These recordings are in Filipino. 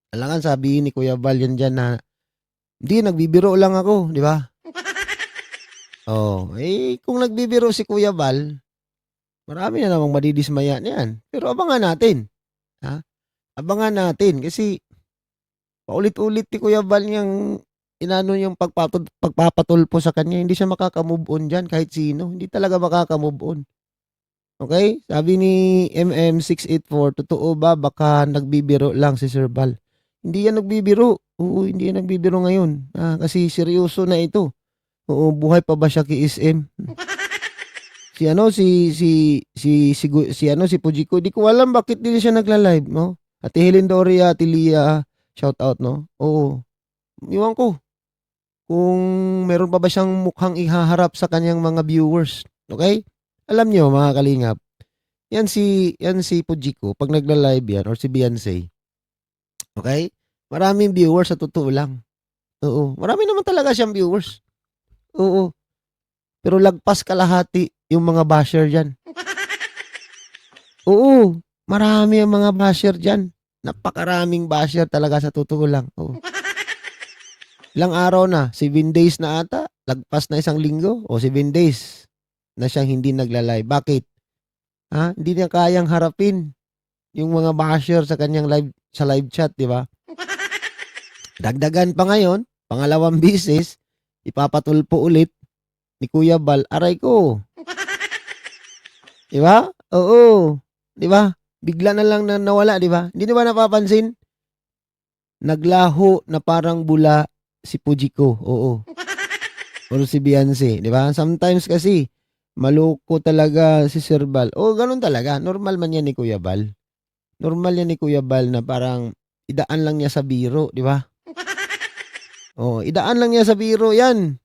Alangan sabihin ni Kuya Val yan diyan na, "Hindi, nagbibiro lang ako," 'di ba? Oh, kung nagbibiro si Kuya Val, marami na namang madidismaya niyan. Pero abangan natin, ha? Abangan natin kasi paulit-ulit ni Kuya Val niyang inano yung pagpapatulpo sa kanya, hindi siya makaka-move on diyan kahit sino, hindi talaga makaka-move on. Okey? Sabi ni MM684, "Totoo ba baka nagbibiro lang si Sir Val?" Hindi yan nagbibiro, oo, hindi yan nagbibiro ngayon, kasi seryoso na ito. Oo, buhay pa ba siya kay SM? Si ano, si Fujiko, di ko alam bakit di siya nagla-live 'no? Ate Helen Doria, Ate Lia, shout out 'no? Oo, ewan ko kung meron pa ba siyang mukhang ihaharap sa kaniyang mga viewers, okey? Alam niyo mga kalingap, yan si Fujiko 'pag nagla-live yan or si Beyonce, okey? Maraming viewers sa totoo lang, oo. Marami naman talaga siyang viewers, oo. Pero lagpas kalahati yung mga basher diyan. Oo, marami ang mga basher diyan. Napakaraming basher talaga sa totoo lang, oo. Ilang araw na, 7 days na ata, lagpas na 1 linggo o 7 days na siyang hindi nagla-live. Bakit? Hindi niya kayang harapin yung mga basher sa kanyang live chat, 'di ba? Dagdagan pa ngayon, pangalawang beses, ipapatulpo ulit ni Kuya Bal, aray ko, 'di ba? Oo, 'di ba? Bigla na lang na nawala, 'di ba? Hindi niyo ba napapansin? Naglaho na parang bula si Fujiko, oo, or si Beyonce, 'di ba? Sometimes kasi maloko talaga si Sir Bal. Oo, gano'n talaga, normal man 'yan ni Kuya Bal. Normal 'yan ni Kuya Bal na parang idaan lang niya sa biro, 'di ba? Oo, idaan lang niya sa biro 'yan.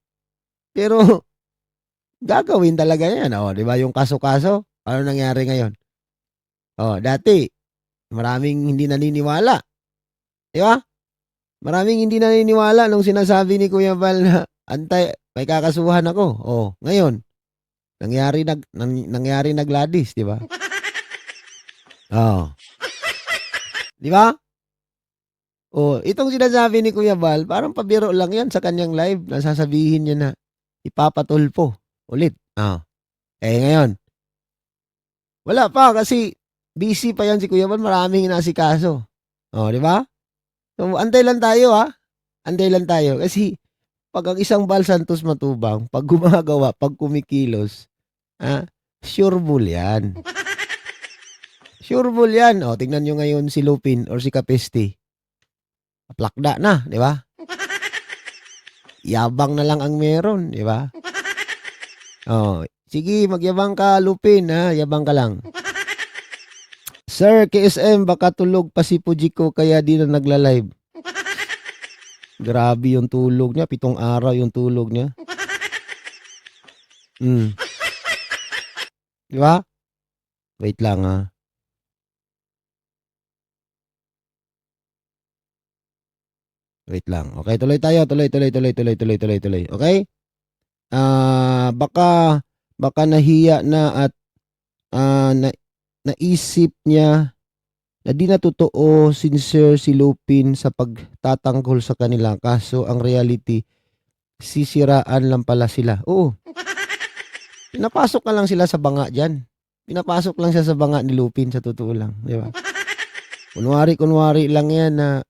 Pero gagawin talaga 'yan, oh, 'di ba yung kaso-kaso? Ano nangyari ngayon? Oh, dati maraming hindi naniniwala, 'di ba? Maraming hindi naniniwala nung sinasabi ni Kuya Val na may kakasuhan ako. Oh, ngayon nangyari na Gladys, 'di ba? Oh, 'di ba? Oh, itong sinasabi ni Kuya Val parang pabiro lang 'yan sa kanyang live na sasabihin niya na ipapatulpo ulit. Oh, ngayon wala pa kasi busy pa 'yan si Kuya Val, maraming inaasikaso. Oh, 'di ba? So, antay lang tayo, antay lang tayo kasi 'pag ang isang Val Santos Matubang 'pag gumagawa, 'pag kumikilos, ah, sure bull 'yan. Sure bull 'yan. Oh, tingnan niyo ngayon si Lupin or si Kapeste, plakda na, 'di ba? Yabang na lang ang meron, 'di ba? Oh, sige magyabang ka Lupin, yabang ka lang. Sir, KSM baka tulog pa si Fujiko kaya di na nagla-live. Grabe yung tulog niya, 7 araw yung tulog niya. 'Di ba? Wait lang, wait lang. Okay, tuloy tayo, tuloy. Okay? Baka nahiya na at, naisip niya na di na totoo, sincere si Lupin sa pagtatanggol sa kanila kaso ang reality, sisiraan lang pala sila. Oo, pinapasok na lang sila sa banga diyan. Pinapasok lang siya sa banga ni Lupin sa totoo lang, 'di ba? Kunwari lang 'yan na,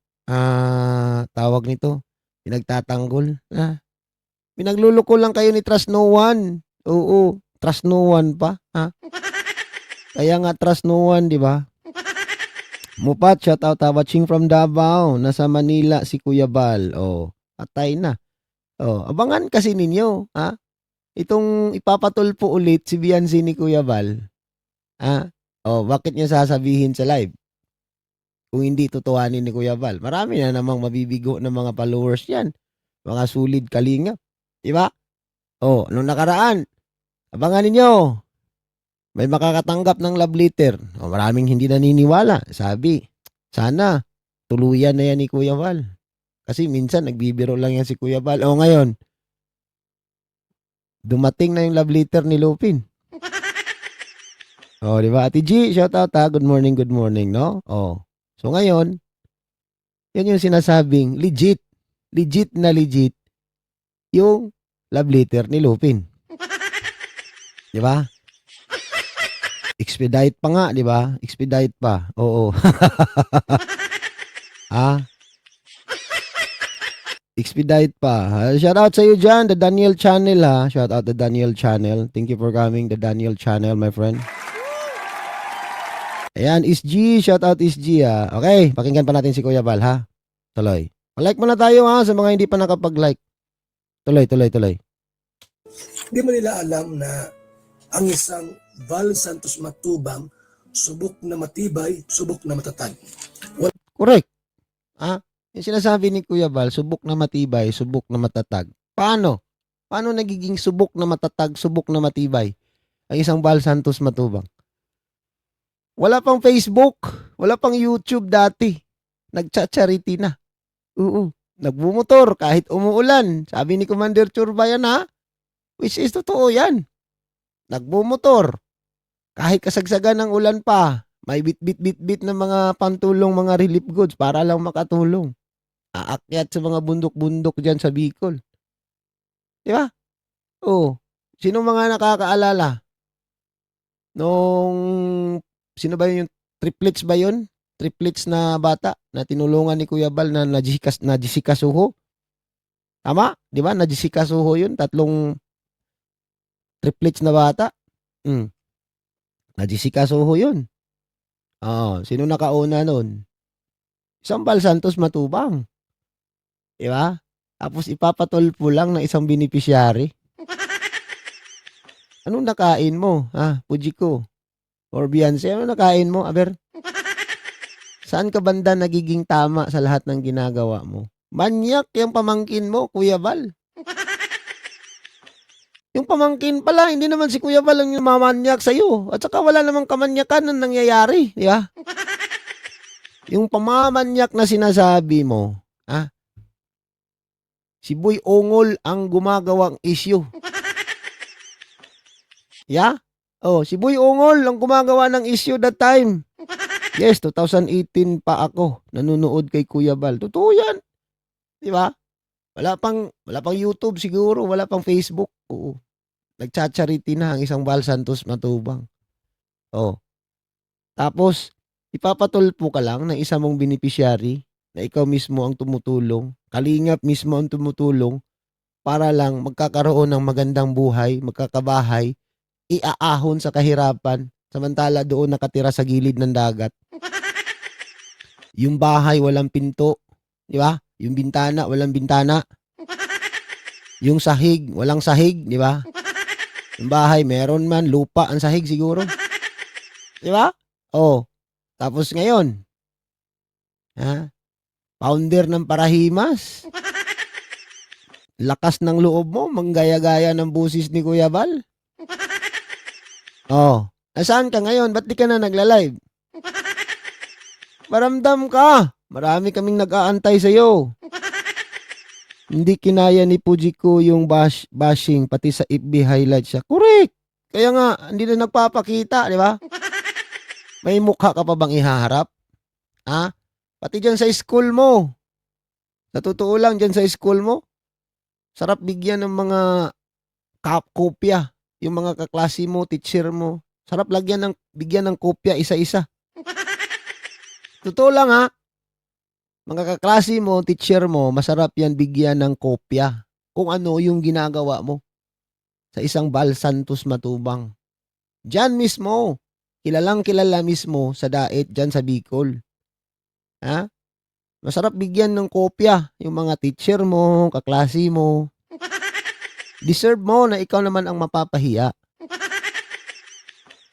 tawag nito, pinagtatanggol, pinagluloko lang kayo ni Trust No One. Oo, Trust No One pa, Kaya nga Trust No One, 'di ba? Mupat, shoutout, watching from Davao. Nasa Manila si Kuya Bal. Oh, patay na. Oh, abangan kasi ninyo, itong ipapatulpo ulit si Beyonce ni Kuya Bal. Oh, bakit niya sasabihin sa live kung hindi totohanin ni Kuya Bal? Marami na namang mabibigo na mga followers niyan, mga sulid kalingap, 'di ba? Oh, nung nakaraan, abangan ninyo. May makakatanggap ng love letter. O, maraming hindi naniniwala. Sabi, sana tuluyan na yan ni Kuya Val. Kasi minsan nagbibiro lang yan si Kuya Val. O ngayon, dumating na yung love letter ni Lupin. O, di ba? Ate G, shout out ha. Good morning, no? O. So ngayon, Yan yung sinasabing legit. Legit na legit yung love letter ni Lupin. Di ba? Expedite pa nga, di ba? Expedite pa. Oo. Ah, expedite pa. Shout out sa iyo dyan, the Daniel Channel ha. Shout out the Daniel Channel. Thank you for coming, the Daniel Channel, my friend. Ayan, SG. Shout out SG ha. Okay, pakinggan pa natin si Kuya Val ha. Tuloy. Like muna tayo ha sa mga hindi pa nakapag-like. Tuloy, tuloy, tuloy. Hindi mo nila alam na ang isang Val Santos Matubang, subok na matibay, subok na matatag. Correct. Ah, yung sinasabi ni Kuya Val, subok na matibay, subok na matatag. Paano? Paano nagiging subok na matatag, subok na matibay ang isang Val Santos Matubang? Wala pang Facebook, wala pang YouTube dati. Nagcha-charity na. Oo. Nagbumotor kahit umuulan. Sabi ni Commander Churba yan ha. Which is totoo yan. Nagbumotor. Kahit kasagsagan ng ulan pa. May bit-bit-bit-bit ng mga pantulong, mga relief goods para lang makatulong. Aakyat sa mga bundok-bundok dyan sa Bicol. Di ba? Oo. Sino mga nakakaalala? Sino ba yung triplets ba yun? Triplets na bata na tinulungan ni Kuya Bal na najisikasuho. Tama? Di ba? Najisikasuho yun. Tatlong triplets na bata. Najisikasuho yun. Sino nakauna nun? Isang Val Santos Matubang. Di ba? Tapos ipapatulpo lang ng isang beneficiary. Anong nakain mo? Fujiko? Or Beyonce? Anong nakain mo? Aber? Saan ka banda nagiging tama sa lahat ng ginagawa mo? Manyak yung pamangkin mo, Kuya Val. Yung pamangkin pala, hindi naman si Kuya Val ang mamanyak sa'yo. At saka wala namang kamanyakan na nangyayari. Di ba? Yung pamamanyak na sinasabi mo, si Boy Ongol ang gumagawang issue. Yeah? Si Boy Ongol ang gumagawa ng issue that time. Yes, 2018 pa ako nanonood kay Kuya Val. Totoo yan. Di ba? Wala pang YouTube siguro, wala pang Facebook. Oo. Nagcha-charity na ang isang Val Santos Matubang. Tapos, ipapatulpo ka lang ng isa mong beneficiary na ikaw mismo ang tumutulong. Kalingap mismo ang tumutulong para lang magkakaroon ng magandang buhay, magkakabahay, iaahon sa kahirapan, samantala doon nakatira sa gilid ng dagat. Yung bahay walang pinto, di ba? Yung bintana walang bintana. Yung sahig walang sahig, di ba? Yung bahay meron man lupa ang sahig siguro. Di ba? Tapos ngayon, founder ng Parahimas. Lakas ng loob mo, manggaya-gaya ng busis ni Kuya Val. Nasaan ka ngayon? Ba't di ka na nagla-live? Maramdam ka. Marami kaming nag-aantay sa'yo. Hindi kinaya ni Fujiko yung bashing, pati sa FB highlight siya. Correct. Kaya nga, hindi na nagpapakita, di ba? May mukha ka pa bang ihaharap? Pati dyan sa school mo. Sa totoo lang, dyan sa school mo, sarap bigyan ng mga kopya. Yung mga kaklase mo, teacher mo. Sarap bigyan ng kopya isa-isa. Totoo lang mga kaklase mo, teacher mo, masarap yan bigyan ng kopya kung ano yung ginagawa mo sa isang Val Santos Matubang. Diyan mismo, kilalang kilala mismo sa Daet, diyan sa Bicol. Masarap bigyan ng kopya yung mga teacher mo, kaklase mo. Deserve mo na ikaw naman ang mapapahiya.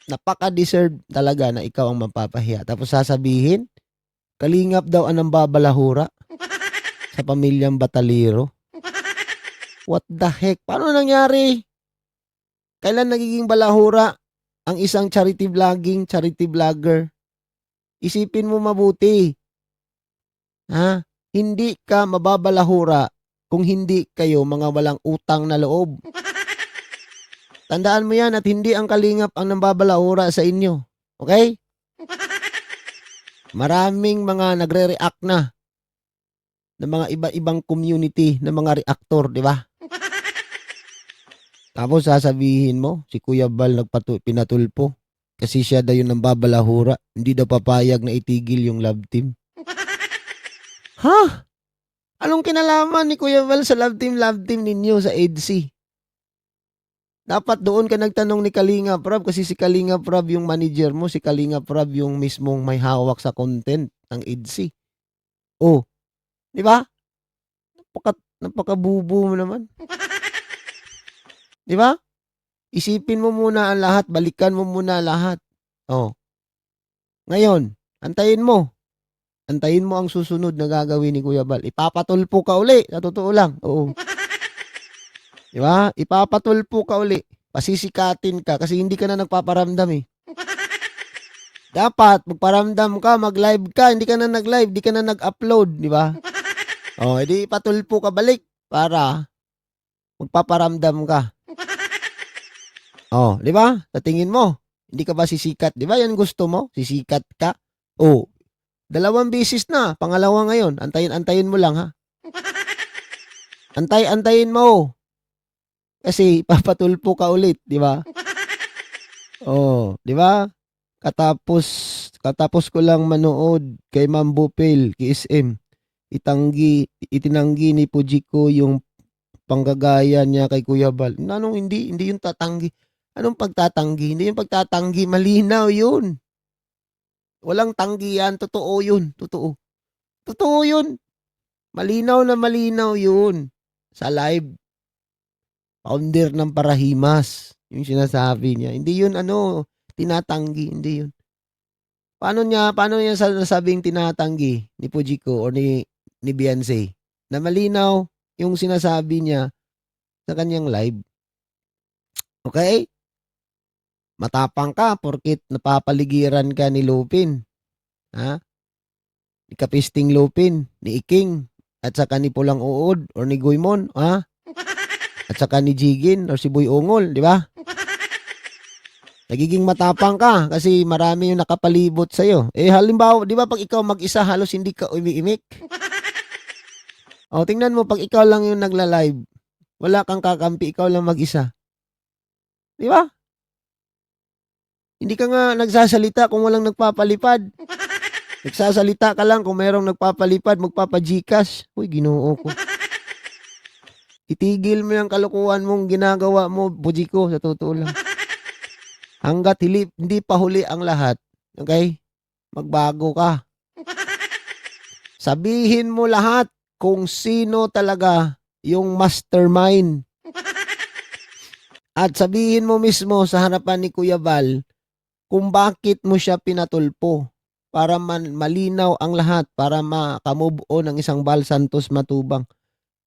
Napaka-deserve talaga na ikaw ang mapapahiya. Tapos sasabihin, kalingap daw ang babalahura sa pamilyang Batalero. What the heck? Paano nangyari? Kailan nagiging balahura ang isang charity vlogger? Isipin mo mabuti. Hindi ka mababalahura kung hindi kayo mga walang utang na loob. Tandaan mo yan at hindi ang kalingap ang nambabalahura sa inyo. Okay? Maraming mga nagre-react na ng mga iba-ibang community ng mga reaktor, di ba? Tapos sasabihin mo, si Kuya Bal pinatulpo. Kasi siya daw yung nambabalahura. Hindi daw papayag na itigil yung love team. Ha? Anong kinalaman ni Kuya Bal sa love team ninyo sa EDC? Dapat doon ka nagtanong ni Kalinga Prab kasi si Kalinga Prab yung manager mo, si Kalinga Prab yung mismong may hawak sa content ng EDC. Oh, di ba? Napakabubo mo naman. Di ba? Isipin mo muna ang lahat, balikan mo muna lahat. Oh. Ngayon, antayin mo. Antayin mo ang susunod na gagawin ni Kuya Bal. Ipapatulpo ka uli, sa totoo lang. Oo. Di ba? Ipapatulpo ka uli. Pasisikatin ka kasi hindi ka na nagpaparamdam eh. Dapat magparamdam ka, mag-live ka, hindi ka na nag-live, hindi ka na nag-upload, di ba? Oh, edi patulpo ka balik para magpaparamdam ka. Oh, di ba? Sa tingin mo, hindi ka ba sisikat? Di ba yan gusto mo? Sisikat ka? Oh, 2 beses na, pangalawa ngayon. Antayin mo lang ha. Antayin mo. Kasi papatulpo ka ulit, di ba? Oh, di ba? Katapos ko lang manood kay Ma'am Bupel, KSM. Itinanggi ni Pujiko yung panggagaya niya kay Kuya Bal. Hindi yung tatanggi. Anong pagtatanggi? Hindi yung pagtatanggi, malinaw yun. Walang tanggi yan, totoo yun, totoo. Totoo yun. Malinaw na malinaw yun. Sa live. Founder ng Parahimas. Yung sinasabi niya. Hindi yun tinatanggi. Hindi yun. Paano niya nasabing tinatanggi ni Pujiko o ni Beyonce? Na malinaw yung sinasabi niya sa kanyang live. Okay? Matapang ka porkit napapaligiran ka ni Lupin. Ha? Ni Kapisting Lupin, ni Iking, at saka ni Pulang Uod or ni Guymon, ha? At saka ni Jigin or si Boy Ungol, di ba? Nagiging matapang ka kasi marami yung nakapalibot sa'yo. Halimbawa, di ba pag ikaw mag-isa, halos hindi ka umiimik? O, tingnan mo, pag ikaw lang yung nagla-live, wala kang kakampi, ikaw lang mag-isa. Di ba? Hindi ka nga nagsasalita kung walang nagpapalipad. Nagsasalita ka lang kung merong nagpapalipad, magpapajikas. Uy, Ginoo ko. Itigil mo yung kalokohan mong ginagawa mo, Bujiko, sa totoo lang. Hanggat hindi pa huli ang lahat, okay? Magbago ka. Sabihin mo lahat kung sino talaga yung mastermind. At sabihin mo mismo sa harapan ni Kuya Bal kung bakit mo siya pinatulpo para malinaw ang lahat, para makamove on ang isang Bal Santos Matubang.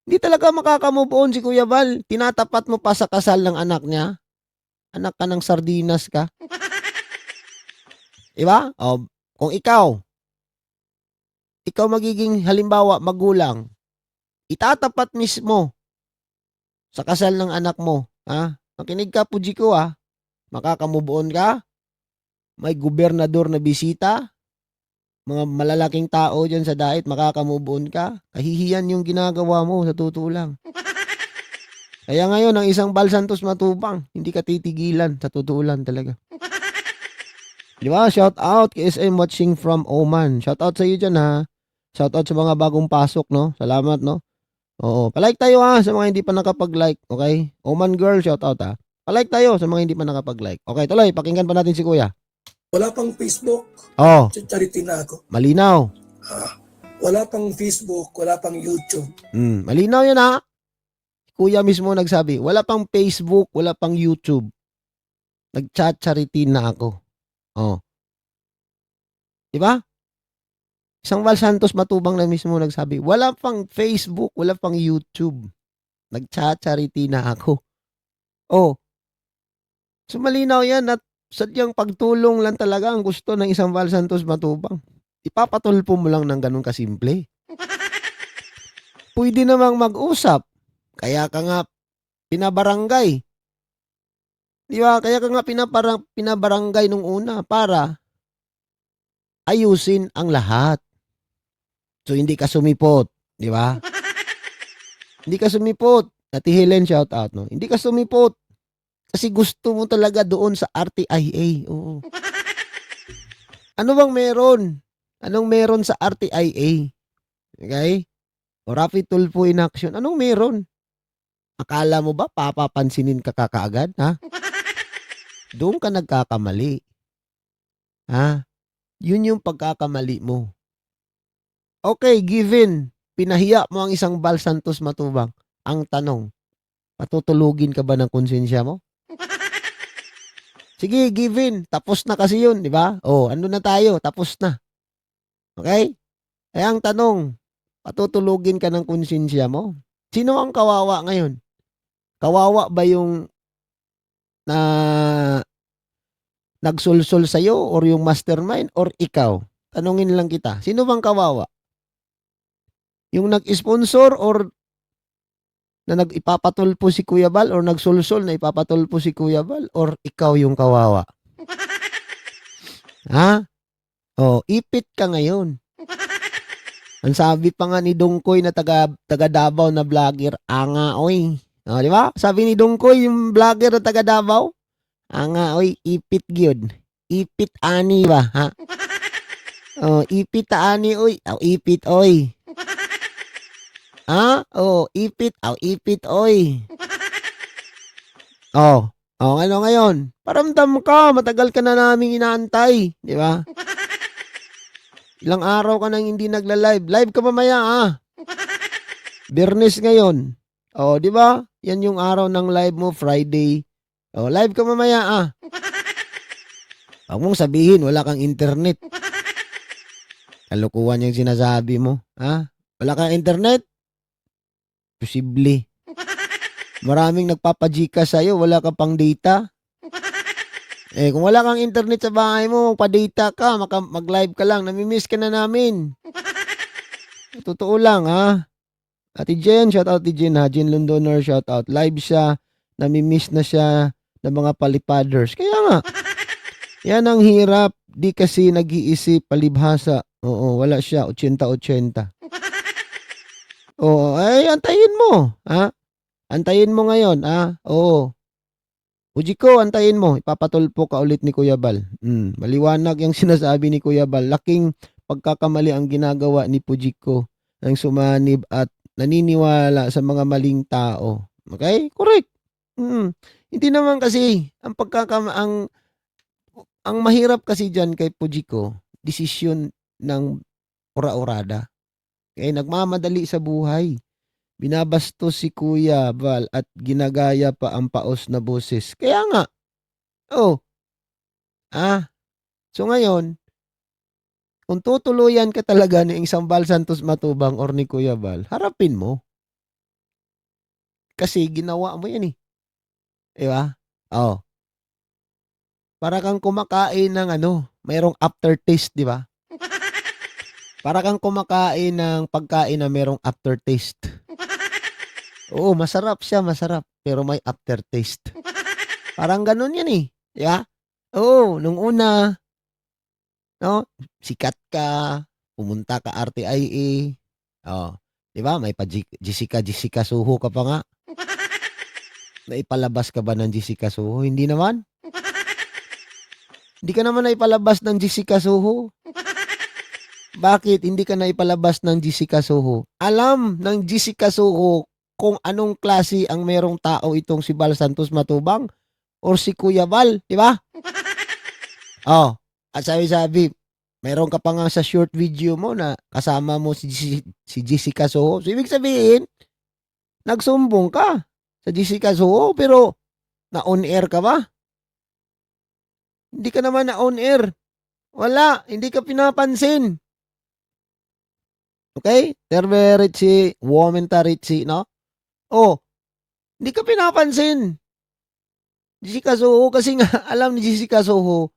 Hindi talaga makakamove on si Kuya Bal. Tinatapat mo pa sa kasal ng anak niya. Anak ka ng sardinas ka. Diba? O, kung ikaw magiging halimbawa magulang, itatapat mismo sa kasal ng anak mo. Ha? Makinig ka, Pujiko, ha? Makakamove on ka. May gobernador na bisita. Mga malalaking tao dyan sa diet, makakamove on ka. Kahihiyan yung ginagawa mo, sa totoo lang. Kaya ngayon, ang isang Bal Santos Matubang, hindi ka titigilan, sa totoo lang talaga. Di ba? Shout out kay SM watching from Oman. Shout out sa iyo dyan, ha? Shout out sa mga bagong pasok, no? Salamat, no? Oo. Palike tayo, ha? Sa mga hindi pa nakapag-like, okay? Oman girl, shout out, ha? Palike tayo sa mga hindi pa nakapag-like. Okay, tuloy. Pakinggan pa natin si Kuya. Wala pang Facebook. Oh. Charity na ako. Malinaw. Wala pang Facebook, wala pang YouTube. Malinaw yun, ha? Kuya mismo nagsabi, wala pang Facebook, wala pang YouTube. Nag-chat-charity na ako. Oh. Diba? Isang Bal Santos Matubang na mismo nagsabi, wala pang Facebook, wala pang YouTube. Nag-chat-charity na ako. Oh. So malinaw yan at sadyang pagtulong lang talaga ang gusto ng isang Bal Santos Matubang. Ipapatulpo mo lang ng ganun kasimple. Pwede namang mag-usap. Kaya ka nga pinabarangay. Di ba? Kaya ka nga pinabarangay nung una para ayusin ang lahat. So hindi ka sumipot. Di ba? Hindi ka sumipot. Ate Helen, shout out, no? Hindi ka sumipot. Kasi gusto mo talaga doon sa RTIA. Oo. Ano bang meron? Anong meron sa RTIA? Okay? O Rapid Tulfo in Action. Anong meron? Akala mo ba papapansinin ka kakaagad, ha? Doon ka nagkakamali. Ha? Yun yung pagkakamali mo. Okay, given. Pinahiya mo ang isang Bal Santos Matubang. Ang tanong, patutulugin ka ba ng konsensya mo? Sige, given. Tapos na kasi yun, di ba? O, ano na tayo? Tapos na. Okay? Kaya ang tanong, patutulugin ka ng konsensya mo? Sino ang kawawa ngayon? Kawawa ba yung na nagsulsol sa'yo or yung mastermind or ikaw? Tanungin lang kita. Sino bang kawawa? Yung nag-sponsor or na nag-ipapatulpo si Kuya Bal or nagsulsol na ipapatulpo si Kuya Bal or ikaw yung kawawa? Ha? O, ipit ka ngayon. Ang sabi pa nga ni Dungkoy na taga Davao na vlogger, anga oy. O, di ba? Sabi ni Dungkoy, yung vlogger na taga Davao, anga oy, ipit gyud. Ipit ani ba, ha? O, ipit ta ani oy. Aw, ipit oy. Ha? O, ipit. Aw, ipit oy. O, ano ngayon? Paramdam ka, matagal ka na naming inaantay. Di ba? Ilang araw ka nang hindi nagla-live. Live ka mamaya, ah. Biyernes ngayon. O, di ba? Yan yung araw ng live mo, Friday. O, live ka mamaya, ah. Huwag mong sabihin, wala kang internet. Kalukuhan yung sinasabi mo. Ha? Wala kang internet? Posible. Maraming nagpapajika sa'yo, wala ka pang data. Eh, kung wala kang internet sa bahay mo, pa-data ka, mag-live ka lang, namimiss ka na namin. Totoo lang, ha? Ate Jen, shout out Ate Jen, ha? Jen Londoner, shout out. Live siya, namimiss na siya ng mga palipaders. Kaya nga, yan ang hirap. Di kasi nag-iisip, palibhasa. Oo, wala siya, 80-80. Oo, ay, antayin mo, ha? Antayin mo ngayon, ha? Oo. Ujiko, antayin mo. Ipapatulpo ka ulit ni Kuya Bal. Maliwanag yung sinasabi ni Kuya Bal. Laking pagkakamali ang ginagawa ni Pujiko ang sumanib at naniniwala sa mga maling tao. Okay? Correct. Hindi naman kasi ang mahirap kasi diyan kay Pujiko, desisyon ng ora-orada. Okay, nagmamadali sa buhay. Binabastos si Kuya Bal at ginagaya pa ang paos na boses. Kaya nga, oh, so ngayon, kung tutuluyan ka talaga ni isang Bal Santos Matubang or ni Kuya Bal, harapin mo. Kasi ginawa mo yan eh. Diba? Oh. Para kang kumakain ng mayroong aftertaste, di ba? Para kang kumakain ng pagkain na mayroong aftertaste. Oo, masarap siya, masarap. Pero may aftertaste. Parang ganun yan eh. Yeah? Oo, nung una, no? Sikat ka, pumunta ka RTIA. Oh, di ba? May pa Jessica Soho ka pa nga. Naipalabas ka ba ng Jessica Soho? Hindi naman. Hindi ka naman naipalabas ng Jessica Soho. Bakit hindi ka naipalabas ng Jessica Soho? Alam ng Jessica Soho kung anong klase ang merong tao itong si Bal Santos Matubang or si Kuya Bal, di ba? Oh, at sabi, meron ka pa nga sa short video mo na kasama mo si Jessica Soho. So, ibig sabihin, nagsumbong ka sa Jessica Soho pero na-on air ka ba? Hindi ka naman na-on air. Wala, hindi ka pinapansin. Okay? Terve Ritchie, Womenta Ritchie, no? Oh, hindi ka pinapansin. Jessica Soho, kasi nga, alam ni Jessica Soho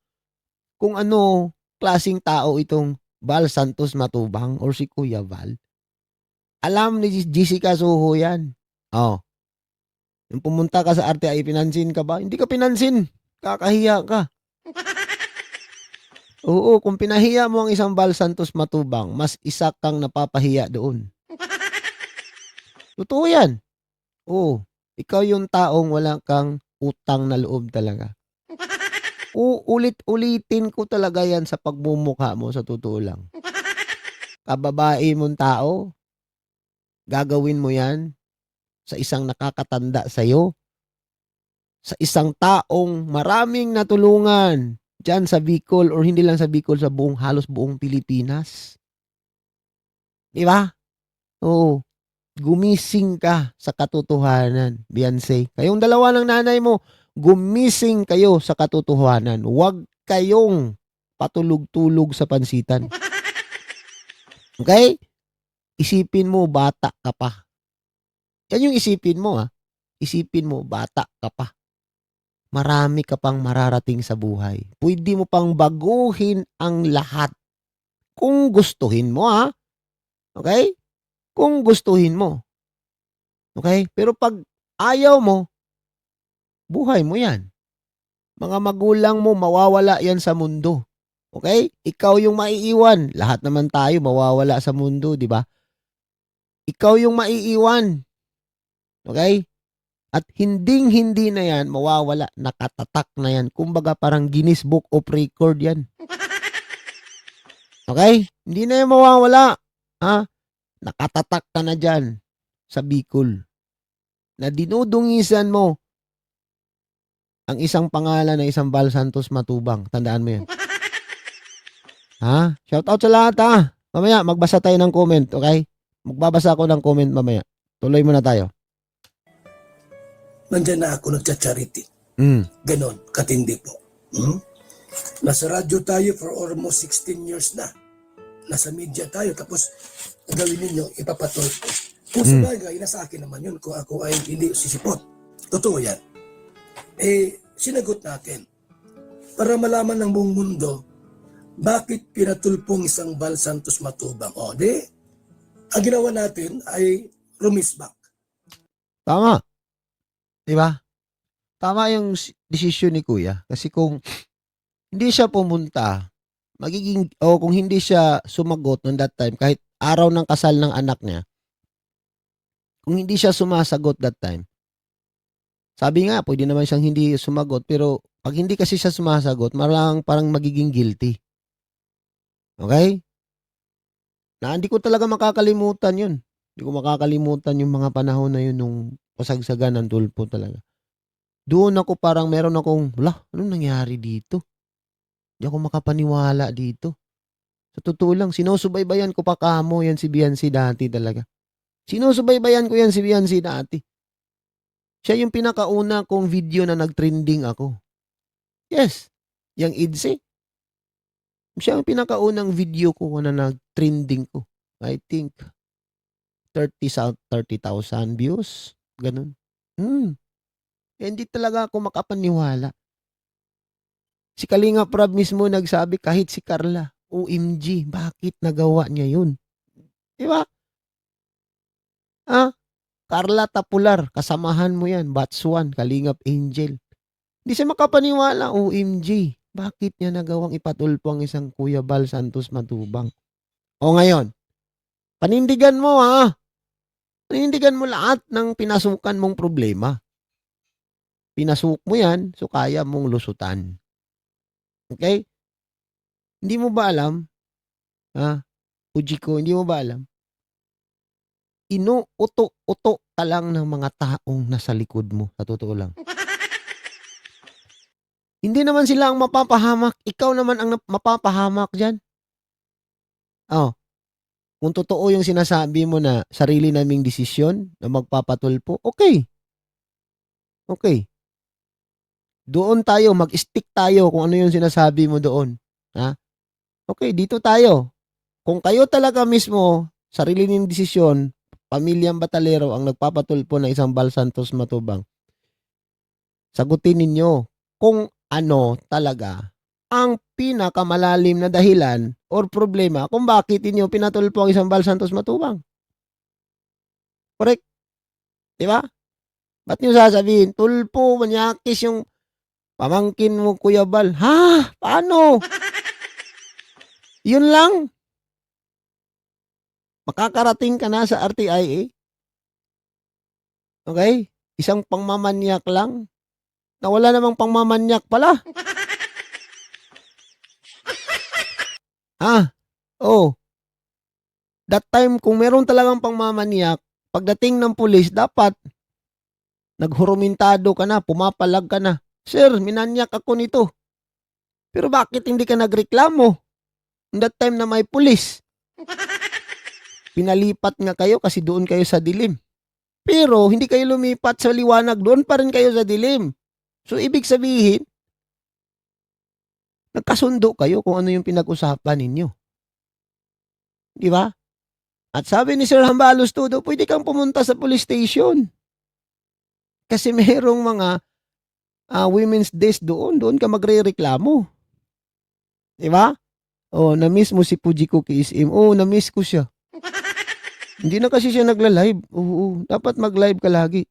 kung ano klaseng tao itong Bal Santos Matubang or si Kuya Bal. Alam ni Jessica Soho yan. Oh. Yung pumunta ka sa RTI, pinansin ka ba? Hindi ka pinansin. Kakahiya ka. Oo, kung pinahiya mo ang isang Bal Santos Matubang, mas isa kang napapahiya doon. Totoo yan. Oo. Ikaw yung taong wala kang utang na loob talaga. Uulit-ulitin ko talaga yan sa pagmumukha mo sa totoo lang. Kababae mong tao, gagawin mo yan sa isang nakakatanda sa'yo, sa isang taong maraming natulungan diyan sa Bicol or hindi lang sa Bicol, sa halos buong Pilipinas. 'Di ba? Oo, gumising ka sa katotohanan, Beyonce. Kayong dalawa ng nanay mo, gumising kayo sa katotohanan. Huwag kayong patulog-tulog sa pansitan. Okay? Isipin mo bata ka pa. Yan yung isipin mo, Isipin mo bata ka pa. Marami ka pang mararating sa buhay. Puwede mo pang baguhin ang lahat kung gustuhin mo, Okay? Kung gustuhin mo, okay? Pero 'pag ayaw mo, buhay mo 'yan. Mga magulang mo mawawala 'yan sa mundo, okay? Ikaw yung maiiwan, lahat naman tayo mawawala sa mundo, 'di ba? Ikaw yung maiiwan, okay? At hinding-hindi na 'yan mawawala, nakatatak na 'yan. Kumbaga parang Guinness Book of Record 'yan, okay? Hindi na 'yan mawawala, nakatatak ka na diyan sa Bicol na dinudungisan mo ang isang pangalan ng isang Val Santos Matubang. Tandaan mo 'yan. Shoutout sa lahat, Mamaya magbasa tayo ng comment, okay? Magbabasa ako ng comment mamaya. Tuloy muna tayo. Nandyan na ako nagcha-charity. Ganon, katindi po. Nasa radyo tayo for almost 16 years na. Nasa media tayo, tapos gawin ninyo, ipapatol ko. Kung sabagay, nasa akin naman yun kung ako ay hindi sisipot. Totoo yan. Sinagot natin. Para malaman ng buong mundo, bakit pinatulpong isang Val Santos Matubang? Ang ginawa natin ay rumisbak. Tama. 'Di ba? Tama yung desisyon ni Kuya. Kasi kung hindi siya pumunta, kung hindi siya sumagot no'n that time, kahit araw ng kasal ng anak niya, kung hindi siya sumasagot that time, sabi nga, pwede naman siyang hindi sumagot, pero 'pag hindi kasi siya sumasagot, parang magiging guilty. Okay? Hindi ko talaga makakalimutan 'yun. Hindi ko makakalimutan yung mga panahon na 'yun nung kasagsagan ng tulpo talaga. Doon ako parang meron akong, anong nangyari dito? Di ako makapaniwala dito. Sa totoo lang, sinusubaybayan ko pa kamo yan si Beyonce dati talaga. Sinusubaybayan ko yan si Beyonce dati. Siya yung pinakauna kong video na nag-trending ako. Yes, yung IDSE. Siya yung pinakaunang video ko na nag-trending ko. I think 30,000 views. Ganun. Hindi talaga ako makapaniwala. Si Kalinga Prab mismo nagsabi, kahit si Carla, OMG, bakit nagawa niya yun? Di ba? Carla Tapular, kasamahan mo yan, Batch 1, Kalingap Angel. Hindi siya makapaniwala, OMG, bakit niya nagawang ipatulpo ang isang Kuya Val Santos Matubang? O ngayon, panindigan mo panindigan mo lahat ng pinasukan mong problema. Pinasok mo yan, so kaya mong lusutan. Okay? Hindi mo ba alam? Ujiko, hindi mo ba alam? Inuuto-uto ka lang ng mga taong nasa likod mo, sa totoo lang. Hindi naman sila ang mapapahamak, ikaw naman ang mapapahamak diyan. Kung totoo yung sinasabi mo na sarili naming desisyon na magpapatulpo, okay. Okay. Doon tayo, mag-stick tayo kung ano yung sinasabi mo doon. Okay, dito tayo. Kung kayo talaga mismo, sarili niyong desisyon, pamilyang Batalero ang nagpapatulpo ng isang Val Santos Matubang, sagutin ninyo kung ano talaga ang pinakamalalim na dahilan or problema kung bakit inyo pinatulpo ang isang Val Santos Matubang. Correct? Di ba? Ba't niyo sasabihin, tulpo, manyakis yung pamangkin mo, Kuya Val? Paano? Yun lang? Makakarating ka na sa RTIA? Okay? Isang pangmamanyak lang. Na wala namang pangmamanyak pala. Oh. That time, kung meron talagang pangmamanyak, pagdating ng pulis, dapat naghurumintado ka na, pumapalag ka na. Sir, minanyak ako nito. Pero bakit hindi ka nagreklamo? That time na may pulis. Pinalipat nga kayo kasi doon kayo sa dilim. Pero hindi kayo lumipat sa liwanag, doon pa rin kayo sa dilim. So, ibig sabihin, nagkasundo kayo kung ano yung pinag-usapan ninyo. Di ba? At sabi ni Sir Hambalos Todo, pwede kang pumunta sa police station. Kasi mayroong mga women's days doon ka magre-reklamo. Di ba? Oh, na-miss mo si Fujiko KSM. Oh, na-miss ko siya. Hindi na kasi siya nagla-live. Oo, dapat mag-live ka lagi.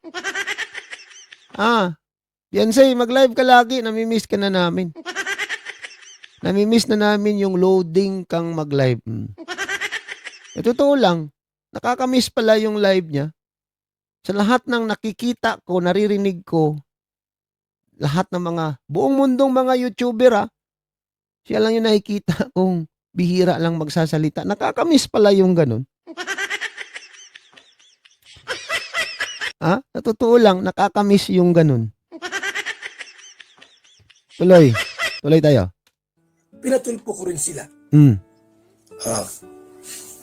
Yansay, mag-live ka lagi. Nami-miss ka na namin. Nami-miss na namin yung loading kang mag-live. Totoo lang, nakakamiss pala yung live niya. Sa lahat ng nakikita ko, naririnig ko, lahat ng mga, buong mundong mga YouTuber siya lang yung nakikita kung bihira lang magsasalita. Nakakamiss pala yung ganun. Sa totoo lang, nakakamiss yung ganun. Tuloy tayo. Pinatulpo ko rin sila.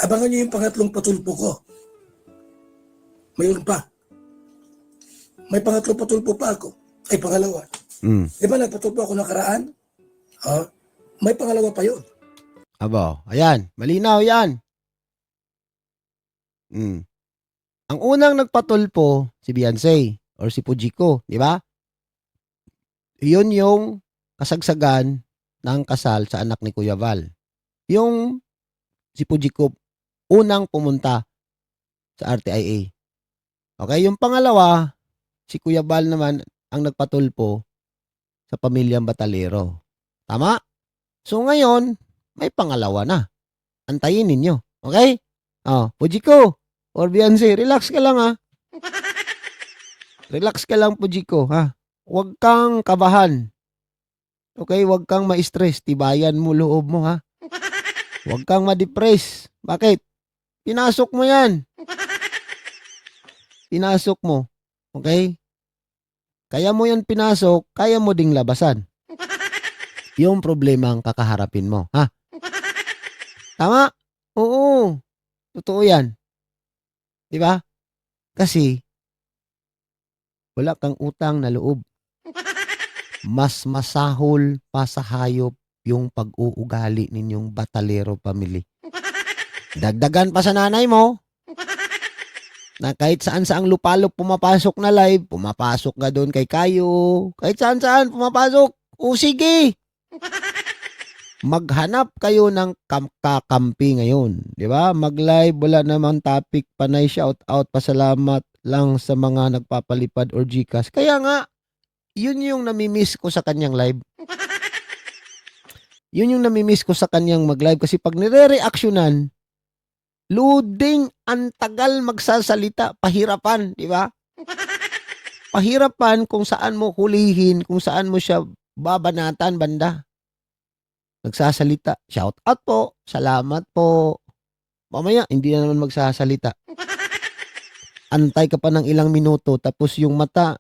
Abangan niyo yung pangatlong patulpo ko. Mayroon pa. May pangatlong patulpo pa ako. Ay, pangalawa. Di ba nagpatulpo ako nakaraan? May pangalawa pa yun. Abo, ayan. Malinaw yan. Ang unang nagpatulpo, si Beyonce or si Fujiko, di ba? Yun yung kasagsagan ng kasal sa anak ni Kuya Val. Yung si Fujiko, unang pumunta sa RTIA. Okay, yung pangalawa, si Kuya Val naman ang nagpatulpo sa pamilyang Batalero. Tama? So ngayon, may pangalawa na. Antayin ninyo. Okay? Fujiko or Beyonce, relax ka lang Relax ka lang, Fujiko, Huwag kang kabahan. Okay? Huwag kang ma-stress. Tibayan mo loob mo, Huwag kang ma-depress. Bakit? Pinasok mo yan. Pinasok mo. Okay? Kaya mo yan pinasok, kaya mo ding labasan. Yung problema ang kakaharapin mo. Tama? Oo. Totoo yan. Di ba? Kasi, wala kang utang na loob. Mas masahol pa sa hayop yung pag-uugali ninyong Batalero family. Dagdagan pa sa nanay mo, na kahit saan-saang lupalop pumapasok na live, pumapasok ka doon kay Kayo, kahit saan-saan pumapasok, sige, maghanap kayo ng kakampi ngayon, di ba? Mag-live, wala namang topic, panay shout out, pasalamat lang sa mga nagpapalipad or Gcash. Kaya nga, yun yung namimiss ko sa kanyang live. Yun yung namimiss ko sa kanyang mag-live kasi pag nire-reactionan, loading, ang tagal magsasalita, pahirapan, di ba? Pahirapan kung saan mo hulihin, kung saan mo siya babanatan banda. Nagsasalita, shout out po, salamat po. Mamaya, hindi na naman magsasalita. Antay ka pa ng ilang minuto, tapos yung mata,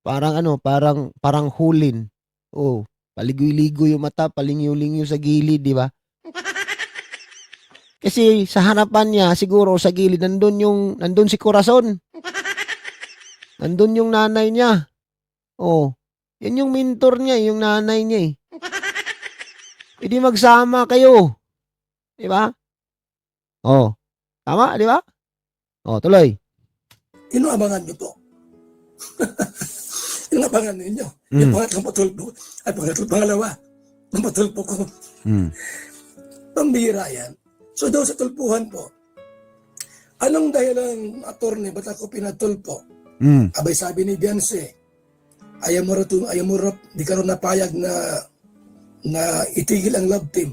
parang hulin. Paligoy-ligoy yung mata, palingyo-lingyo sa gilid, di ba? Kasi sa harapan niya, siguro sa gilid, nandun si Corazon. Nandun yung nanay niya. Yan yung mentor niya, yung nanay niya . Hindi magsama kayo. Di ba? Tama, di ba? Tuloy. Inabangan niyo po. Inabangan ninyo. Yung pangatlong patulpo, ay pangalawa. Ang patulpo ko. Pambira yan. So daw sa tulpuhan po, anong dahilan, attorney, ba't ako pinatulpo? Abay sabi ni Beyonce, ayaw mo di ka rin napayag na itigil ang love team.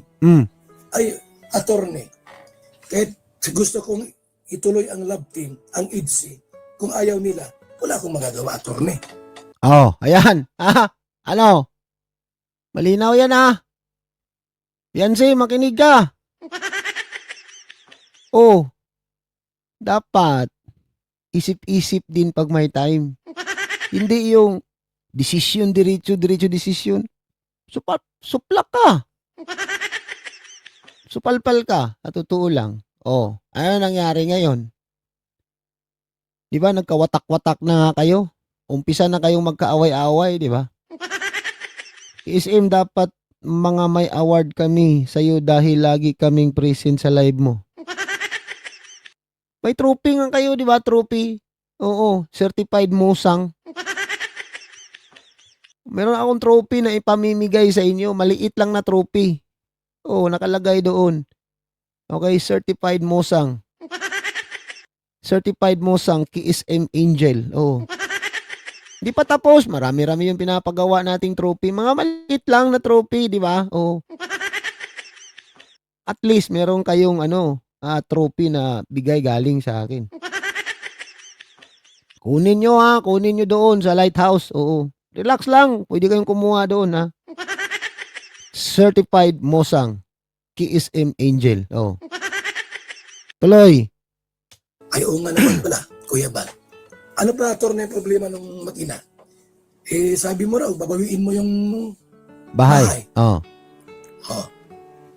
Ay, attorney, kahit gusto kong ituloy ang love team, ang IDSI, Kung ayaw nila, wala akong magagawa, attorney. Oh, ayan. Ano? Malinaw yan Yan makinig ka. Oh, dapat isip-isip din pag may time. Hindi yung desisyon, diretso desisyon. Suplak ka. Supalpal ka. At totoo lang. Oh, ano nangyari ngayon? Di ba nagkawatak-watak na nga kayo? Umpisa na kayong magkaaway-away, di ba? KSM, dapat mga may award kami sa'yo dahil lagi kaming present sa live mo. May trophy nga kayo, di ba? Trophy. Oo, certified musang. Meron akong trophy na ipamimigay sa inyo. Maliit lang na trophy. Oo, nakalagay doon. Okay, certified musang. Certified musang, KSM Angel. Oo. Di pa tapos, marami-rami yung pinapagawa nating trophy. Mga maliit lang na trophy, di ba? Oo. At least meron kayong trophy na bigay galing sa akin. Kunin nyo doon sa lighthouse. Oo. Relax lang, pwede kayong kumuha doon Certified Mosang, KSM Angel. Oh. Tuloy. Ay, oo nga naman pala, Kuya Bal. Ano pa, attorney, problema ng mag-ina? Sabi mo raw, babawiin mo yung Bahay. Oh.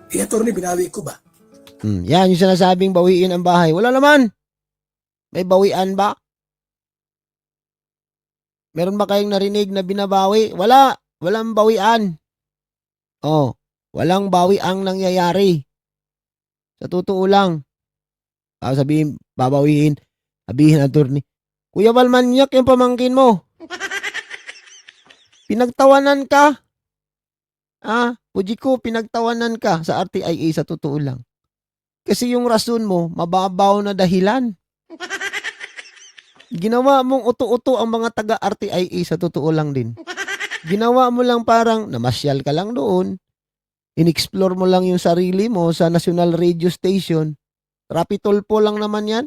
Attorney, binawi ko ba? Yan yung sinasabing bawiin ang bahay. Wala naman. May bawian ba? Meron ba kayong narinig na binabawi? Wala. Walang bawian. Oh. Walang bawi ang nangyayari. Sa totoo lang. Sabihin, babawiin. Sabihin, attorney, Kuya Bal, manyak yung pamangkin mo. Pinagtawanan ka. Pujiko, pinagtawanan ka sa RTIA sa totoo lang. Kasi yung rason mo, mababaw na dahilan. Ginawa mong uto-uto ang mga taga-RTIA sa totoo lang din. Ginawa mo lang parang namasyal ka lang doon. In-explore mo lang yung sarili mo sa National Radio Station. Rapitolpo lang naman yan.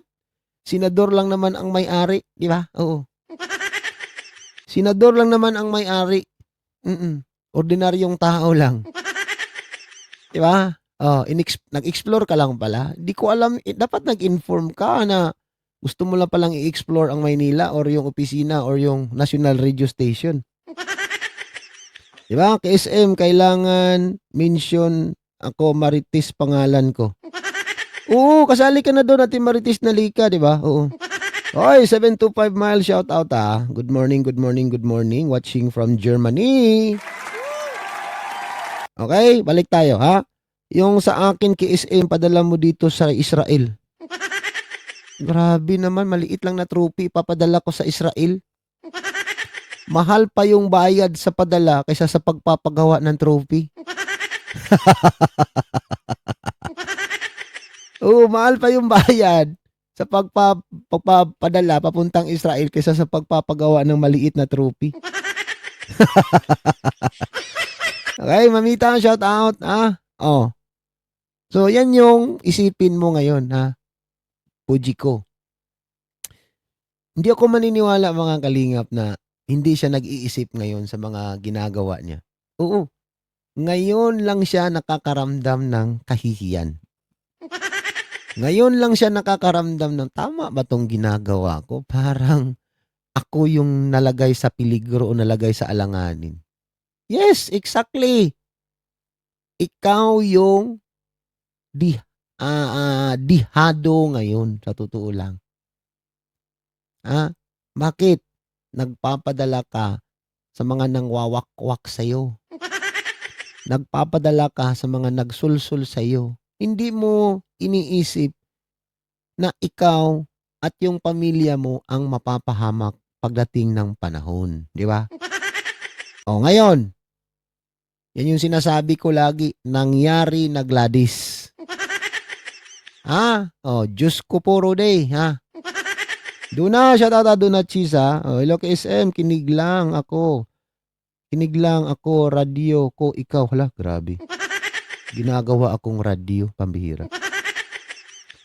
Senador lang naman ang may-ari, di ba? Oo. Senador lang naman ang may-ari. Ordinaryong tao lang. Di ba? Nag-explore ka lang pala. Di ko alam, dapat nag-inform ka na gusto mo lang palang i-explore ang Maynila or yung opisina or yung National Radio Station. Di ba? KSM, kailangan mention ako, Marites pangalan ko. Oo, kasali ka na doon, Ate Marites na Lika, di ba? Oo. Oy, 725 miles, shout out Good morning, good morning, good morning. Watching from Germany. Okay, balik tayo, Yung sa akin, KSM, padala mo dito sa Israel. Grabe naman, maliit lang na trophy, papadala ko sa Israel. Mahal pa yung bayad sa padala kaysa sa pagpapagawa ng trophy. Oo, mahal pa yung bayad sa pagpapadala papuntang Israel kaysa sa pagpapagawa ng maliit na trophy. Okay, mamita, shout out, Oh. So, yan yung isipin mo ngayon, Fujiko. Hindi ako maniniwala, mga kalingap, na hindi siya nag-iisip ngayon sa mga ginagawa niya. Oo. Ngayon lang siya nakakaramdam ng kahihiyan. Ngayon lang siya nakakaramdam ng tama ba tong ginagawa ko? Parang ako yung nalagay sa peligro o nalagay sa alanganin. Yes, exactly. Ikaw yung dihado ngayon, sa totoo lang. Bakit? Nagpapadala ka sa mga nangwawakwak sa'yo. Nagpapadala ka sa mga nagsulsul sa'yo. Hindi mo iniisip na ikaw at yung pamilya mo ang mapapahamak pagdating ng panahon. Di ba? Ngayon, yan yung sinasabi ko lagi, nangyari na Gladys. Diyos ko puro day, Doon na, shoutout doon na Chisa. Hello KSM, kinig lang ako. Kinig lang ako, radio ko, ikaw. Hala, grabe. Ginagawa akong radio, pambihira.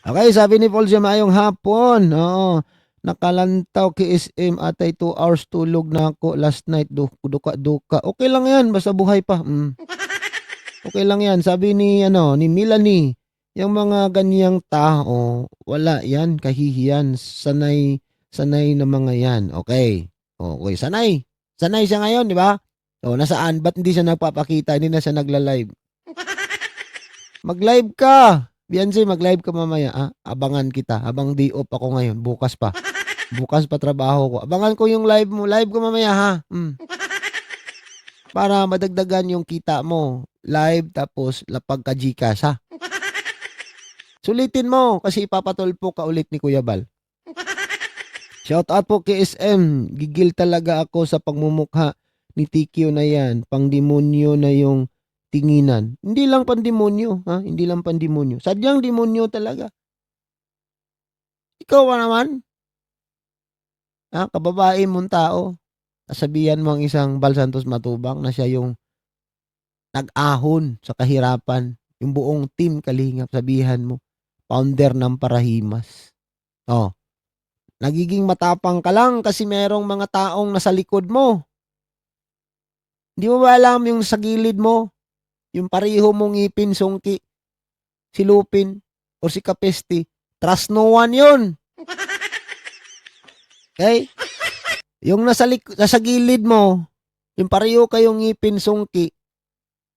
Okay, sabi ni Paul siya, maayong hapon. Oo. Nakalantaw KSM atay 2 hours tulog na ako last night. Duka-duka. Okay lang yan. Basta buhay pa. Okay lang yan. Sabi ni, ni Melanie, yung mga ganyang tao, wala yan. Kahihiyan. Sanay na mga yan. Okay. Okay. Sanay. Sanay siya ngayon, di ba? O, nasaan? Ba't hindi siya nagpapakita? Hindi na siya nagla-live. Mag-live ka. Beyonce, mag-live ka mamaya. Abangan kita. Habang day off ako ngayon. Bukas pa. Bukas pa trabaho ko. Abangan ko yung live mo. Live ko mamaya, ha? Para madagdagan yung kita mo. Live, tapos lapag ka Gcash, ha? Sulitin mo kasi ipapatulpo ka ulit ni Kuya Bal. Shout out po kay SM. Gigil talaga ako sa pagmumukha ni TQ na yan. Pangdemonyo na yung tinginan. Hindi lang pandemonyo, ha? Hindi lang pandemonyo. Sadyang demonyo talaga. Ikaw naman, kababae mong tao. Sabihan mo ang isang Bal Santos Matubang na siya yung nag-ahon sa kahirapan. Yung buong team Kalingap, sabihan mo. Founder ng Parahimas. Nagiging matapang ka lang kasi merong mga taong nasa likod mo. Hindi mo ba alam yung sa gilid mo? Yung pareho mong ngipin, sungki, si Lupin, o si Kapesti. Trust no one yun. Okay? Yung nasa gilid mo, yung pareho kayong ngipin, sungki,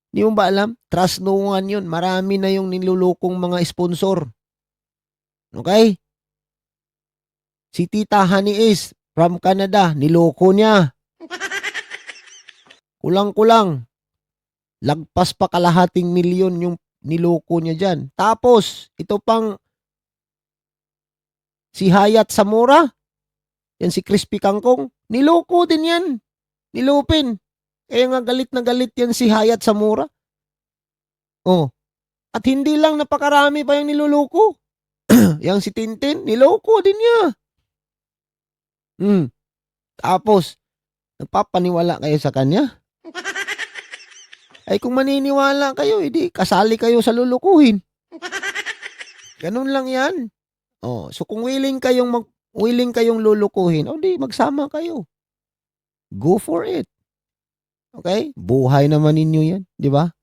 hindi mo ba alam? Trust no one yun. Marami na yung nilulukong mga sponsor. Okay? Si Tita Honey Ace from Canada, niloko niya. Kulang-kulang. Lagpas pa kalahating milyon yung niloko niya dyan. Tapos, ito pang si Hayat Zamora, yan si Crispy Kangkong, niloko din yan. Nilupin. Kaya nga galit na galit yan si Hayat Zamora. At hindi lang napakarami pa yung niluloko. Yang si Tintin, niloko din niya. Tapos, nagpapaniwala kayo sa kanya? Ay kung maniniwala kayo, edi kasali kayo sa lulukuhin. Ganun lang yan. So kung willing kayong lulukuhin, di magsama kayo. Go for it. Okay? Buhay naman ninyo yan, di ba?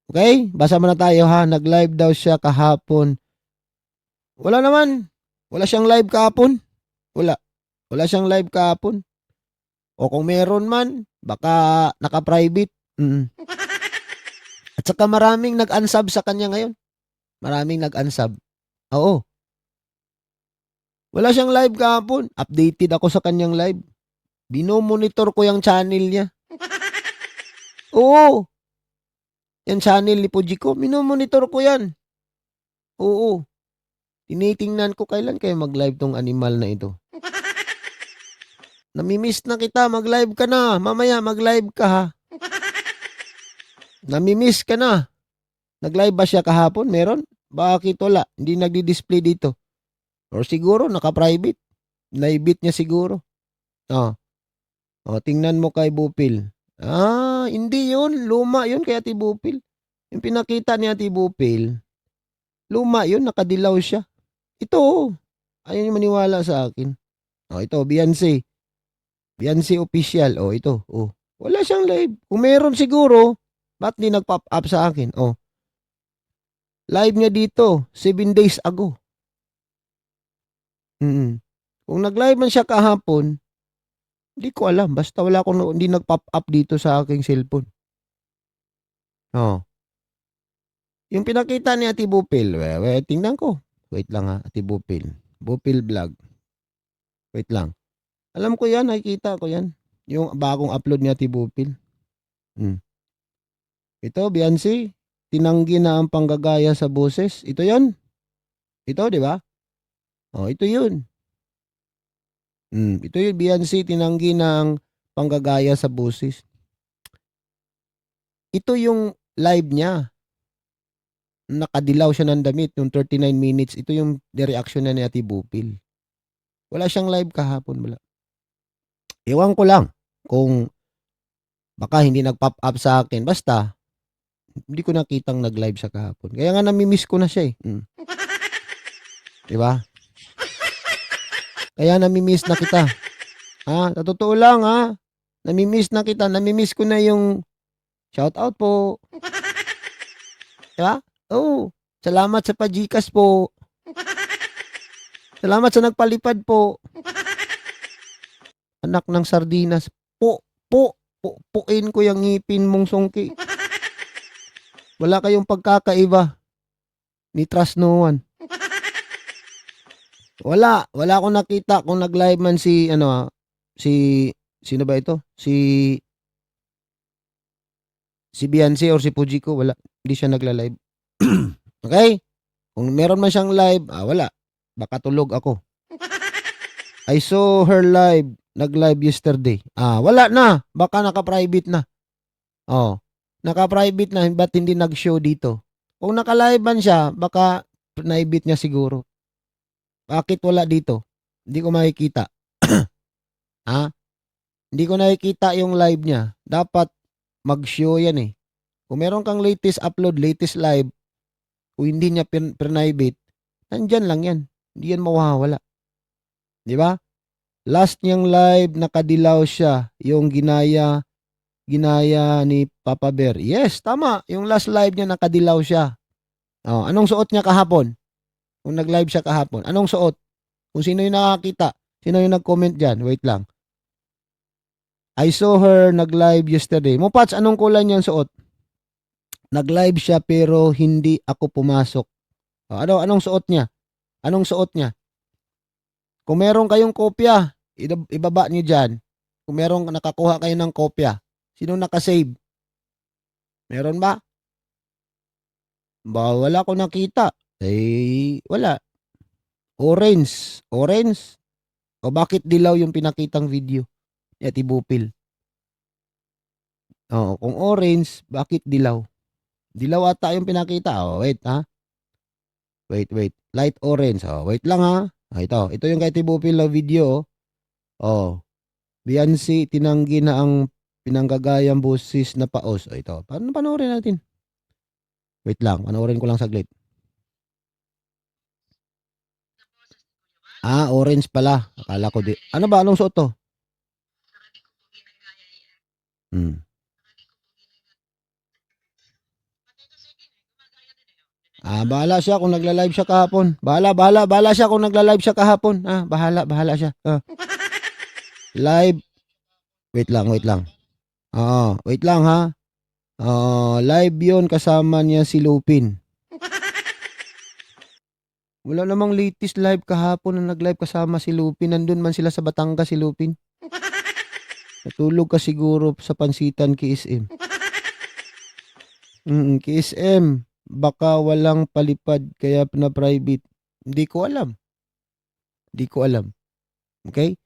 Okay? Basa mo na tayo, ha. Nag-live daw siya kahapon. Wala naman. Wala siyang live kahapon. Wala siyang live kahapon. O kung meron man, baka naka-private. At saka maraming nag-unsub sa kanya ngayon. Maraming nag-unsub. Oo. Wala siyang live kahapon. Updated ako sa kanyang live. Binomonitor ko yung channel niya. Oo. Yung channel ni Pujiko, binomonitor ko yan. Oo. Tinitingnan ko kailan kayo mag-live tong animal na ito. Namimiss na kita, mag-live ka na. Mamaya mag-live ka, ha. Namimiss ka na. Nag-live ba siya kahapon? Meron? Bakit wala? Hindi nagdi-display dito. Or siguro naka-private. Naibit niya siguro. Tingnan mo kay Bupil. Hindi yun. Luma yun kay Ate Bupil. Yung pinakita ni Ate Bupil, luma yun, nakadilaw siya. Ito, ayaw niyo maniwala sa akin. Ito, Beyonce. Beyonce official. Ito. Wala siyang live. Kung meron siguro, ba't di nag-pop up sa akin? Live niya dito, 7 days ago. Kung nag-live man siya kahapon, hindi ko alam. Basta wala akong hindi nag-pop up dito sa aking cellphone. Yung pinakita ni Ate Bupil, tingnan ko. Wait lang, ha, Ate Bupil. Bupil vlog. Wait lang. Alam ko yan, nakikita ko yan. Yung bagong upload ni Ate Bupil. Ito, Beyonce. Tinanggi na ang panggagaya sa boses. Ito yon. Ito, di ba? Ito yun. Ito yung Beyonce, tinanggi na ang panggagaya sa boses. Ito yung live niya. Nakadilaw siya ng damit, yung 39 minutes. Ito yung reaction na ni Ate Bupil. Wala siyang live kahapon. Wala. Ewan ko lang kung baka hindi nag-pop up sa akin. Basta, hindi ko nakitang nag-live siya kahapon. Kaya nga namimiss ko na siya eh. Diba? Kaya namimiss na kita. Ha? Sa totoo lang ha. Namimiss na kita. Namimiss ko na yung shout out po. Diba? Oo. Salamat sa pa-Gcash po. Salamat sa nagpalipad po. Anak ng sardinas. Puin ko yung ngipin mong sungki. Wala kayong pagkakaiba ni Trust No One. Wala akong nakita kung nag-live man si sino ba ito? Si Beyonce or si Fujiko, wala. Hindi siya nagla-live. Okay? Kung meron man siyang live, wala. Baka tulog ako. I saw her live, nag-live yesterday. Wala na. Baka naka-private na. Oh, naka-private na, ba't hindi nag-show dito? Kung naka-live man siya, baka private niya siguro. Bakit wala dito? Hindi ko makikita. Ha? Hindi ko nakikita yung live niya. Dapat mag-show yan eh. Kung meron kang latest upload, latest live, kung hindi niya private, nandyan lang yan. Hindi yan mawawala. Di ba? Last niyang live, nakadilaw siya. Yung ginaya ni Papa Bear. Yes, tama. Yung last live niya, nakadilaw siya. Anong suot niya kahapon? Kung nag-live siya kahapon, anong suot? Kung sino yung nakakita, sino yung nag-comment dyan? Wait lang. I saw her nag-live yesterday. Mupats, anong kulay niyang suot? Nag-live siya pero hindi ako pumasok. Anong suot niya? Anong suot niya? Kung meron kayong kopya, ibaba niyo dyan. Kung meron nakakuha kayo ng kopya, sino nakasave? Meron ba? Wala ko nakita. Wala. Orange. O bakit dilaw yung pinakitang video? Tibupil. Kung orange, bakit dilaw? Dilaw ata yung pinakita. Wait ha. Wait. Light orange. Wait lang ha. Ito yung kay Tibupil na video. Beyonce, tinanggi na ang pinanggagayang busis na paos. Ito. Paano panoorin natin? Wait lang. Panoorin ko lang saglit. Orange pala. Akala ko Ano ba? Anong suot to? Bahala siya kung nagla-live siya kahapon. Bahala siya kung nagla-live siya kahapon. Bahala siya. Live. Wait lang. Wait lang ha. Live yon kasama niya si Lupin. Wala namang latest live kahapon na nag-live kasama si Lupin. Nandun man sila sa Batangas si Lupin. Natulog ka siguro sa pansitan KSM. KSM. Baka walang palipad kaya na private. Hindi ko alam. Okay?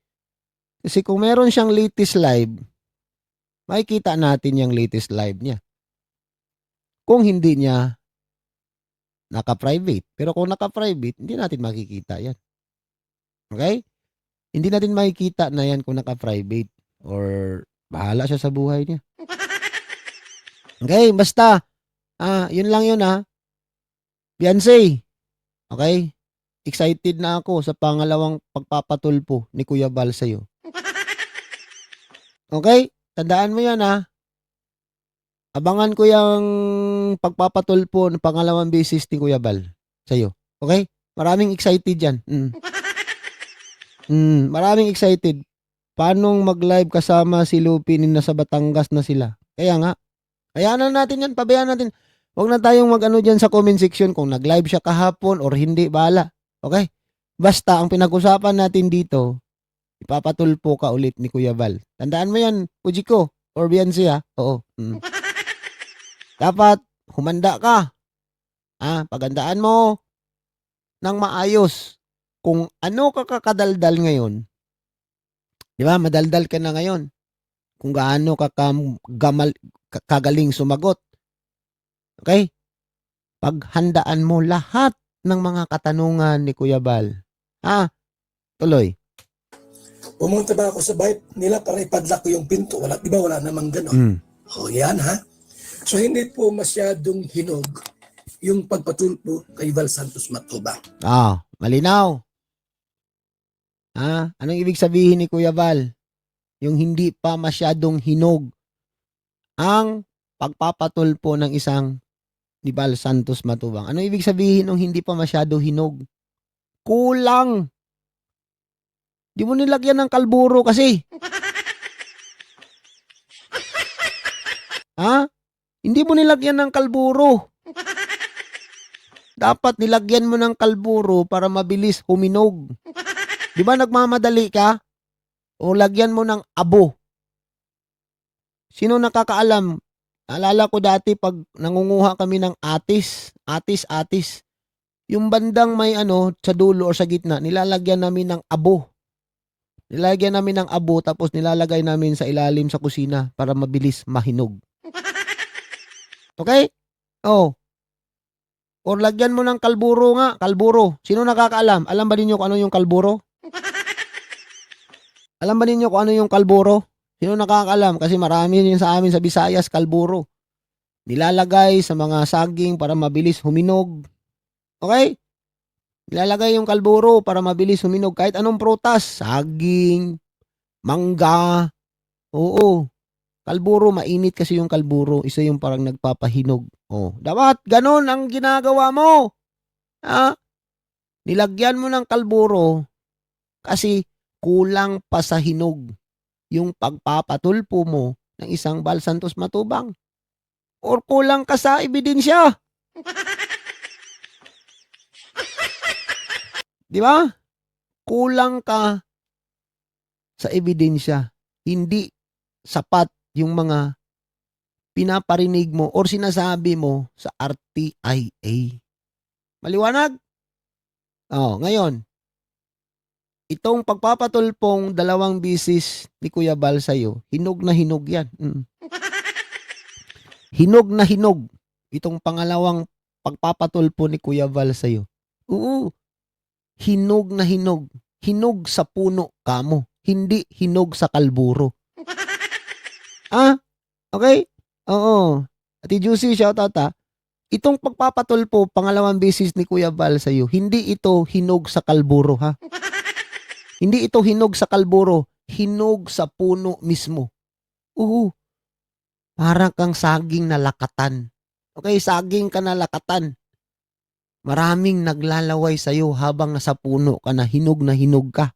Kasi kung meron siyang latest live, makikita natin yung latest live niya. Kung hindi niya naka-private. Pero kung naka-private, hindi natin makikita yan. Okay? Hindi natin makikita na yan kung naka-private. Or bahala siya sa buhay niya. Okay? Basta, yun lang yun ha. Beyonce. Okay? Excited na ako sa pangalawang pagpapatulpo ni Kuya Bal sa'yo. Okay? Tandaan mo yan ha. Abangan ko yung pagpapatulpo ng pangalawang beses ni Kuya Bal sa'yo. Okay? Maraming excited yan. Maraming excited. Paano mag-live kasama si Lupin na nasa Batangas na sila? Kaya nga. Hayaan na natin yan. Pabayaan natin. Huwag na tayong mag-ano dyan sa comment section kung nag-live siya kahapon or hindi. Bahala. Okay? Basta, ang pinag-usapan natin dito, ipapatulpo ka ulit ni Kuya Bal. Tandaan mo yan, Fujiko or Beyonce ha? Oo. Dapat, humanda ka. Pagandaan mo ng maayos. Kung ano ka kakadaldal ngayon, di ba, madaldal ka na ngayon. Kung gaano ka kagaling sumagot. Okay? Paghandaan mo lahat ng mga katanungan ni Kuya Bal. Tuloy. Pumunta ba ako sa bahay nila para ipadlock ko yung pinto? Di ba wala namang gano'n? Yan ha. So hindi po masyadong hinog yung pagpatulpo kay Val Santos Matubang. Malinaw. Anong ibig sabihin ni Kuya Val? Yung hindi pa masyadong hinog ang pagpapatulpo ng isang ni Val Santos Matubang. Anong ibig sabihin ng hindi pa masyado hinog? Kulang. Di mo nilagyan ng kalburo kasi. Hindi mo nilagyan ng kalburo. Dapat nilagyan mo ng kalburo para mabilis huminog. Di ba nagmamadali ka? O lagyan mo ng abo. Sino nakakaalam? Naalala ko dati pag nangunguha kami ng atis. Yung bandang may sa dulo o sa gitna, nilalagyan namin ng abo. Nilalagyan namin ng abo tapos nilalagay namin sa ilalim sa kusina para mabilis mahinog. Okay? Oh. Or lagyan mo ng kalburo nga, kalburo. Sino nakakaalam? Alam ba ninyo kung ano yung kalburo? Alam ba ninyo kung ano yung kalburo? Sino nakakaalam? Kasi marami yun sa amin sa Visayas, kalburo. Nilalagay sa mga saging para mabilis huminog. Okay? Nilalagay yung kalburo para mabilis huminog. Kahit anong prutas. Saging, mangga. Oo. Kalburo, mainit kasi yung kalburo. Isa yung parang nagpapahinog. Dapat ganon ang ginagawa mo. Nilagyan mo ng kalburo kasi kulang pa sa hinog yung pagpapatulpo mo ng isang Val Santos Matubang. Or kulang ka sa ebidensya. Di ba? Kulang ka sa ebidensya. Hindi sapat yung mga pinaparinig mo or sinasabi mo sa RTIA. Maliwanag? Ngayon, itong pagpapatulpong 2 bisis ni Kuya Val sa'yo, hinog na hinog yan. Hinog na hinog. Itong pangalawang pagpapatulpo ni Kuya Val sa'yo. Oo. Hinog na hinog. Hinog sa puno kamo. Hindi hinog sa kalburo. Okay? Oo. Ate Juicy, shoutout Itong pagpapatulpo, 2 beses ni Kuya Val sa'yo, hindi ito hinog sa kalburo, ha? Hindi ito hinog sa kalburo. Hinog sa puno mismo. Oo. Parang kang saging na lakatan. Okay, saging ka na lakatan. Maraming naglalaway sa'yo habang nasa puno ka na hinog ka.